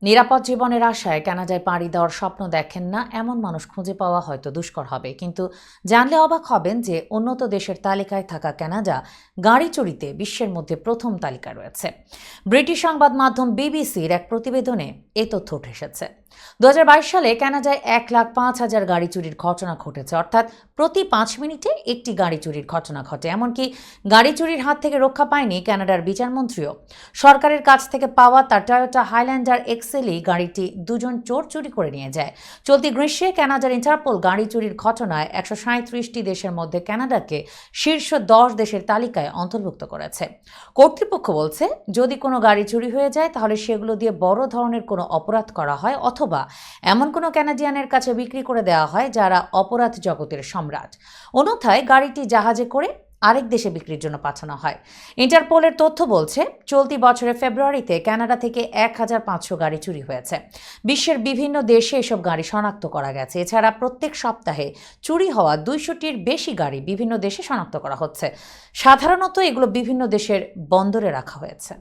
নিরাপদ জীবনের আশায় কানাডায় পাড়ি দেওয়ার স্বপ্ন দেখেন না এমন মানুষ খুঁজে পাওয়া হয়তো দুষ্কর হবে, কিন্তু জানলে অবাক হবেন যে উন্নত দেশের তালিকায় থাকা কানাডা গাড়ি চুরিতে বিশ্বের মধ্যে প্রথম তালিকায় রয়েছে। ব্রিটিশ সংবাদ মাধ্যম বিবিসির এক প্রতিবেদনে এ তথ্য উঠে এসেছে। 2022 সালে কানাডায় 1,05,000 গাড়ি চুরির ঘটনা ঘটেছে, অর্থাৎ প্রতি 5 মিনিটে একটি গাড়ি চুরির ঘটনা ঘটে। এমনকি গাড়ি চুরির হাত থেকে রক্ষা পায়নি কানাডার বিচারমন্ত্রীও। সরকারের কাছ থেকে পাওয়া তার টয়োটা হাইল্যান্ডার এক্সেলই গাড়িটি দুজন চোর চুরি করে নিয়ে যায়। চলতি গ্রীষ্মে কানাডার ইন্টারপোল গাড়ি চুরির ঘটনায় 137টি দেশের মধ্যে কানাডাকে শীর্ষ 10 দেশের তালিকায় অন্তর্ভুক্ত করেছে। কর্তৃপক্ষ বলছে, যদি কোনো গাড়ি চুরি হয়ে যায় তাহলে সেগুলো দিয়ে বড় ধরনের কোনো অপরাধ করা হয় অথবা এমন কোনো কানাডিয়ানের কাছে বিক্রি করে দেওয়া হয় যারা অপরাধ জগতের সম্রাট। অন্যথায় গাড়িটি জাহাজে করে আরেক দেশে বিক্রির জন্য পাঠানো হয়। ইন্টারপোলের তথ্য বলছে, চলতি বছরের ফেব্রুয়ারিতে কানাডা থেকে 1,500 গাড়ি চুরি হয়েছে। বিশ্বের বিভিন্ন দেশে এসব গাড়ি শনাক্ত করা গেছে। এছাড়া প্রত্যেক সপ্তাহে চুরি হওয়া 200টির বেশি গাড়ি বিভিন্ন দেশে শনাক্ত করা হচ্ছে। সাধারণত এগুলো বিভিন্ন দেশের বন্দরে রাখা হয়েছে।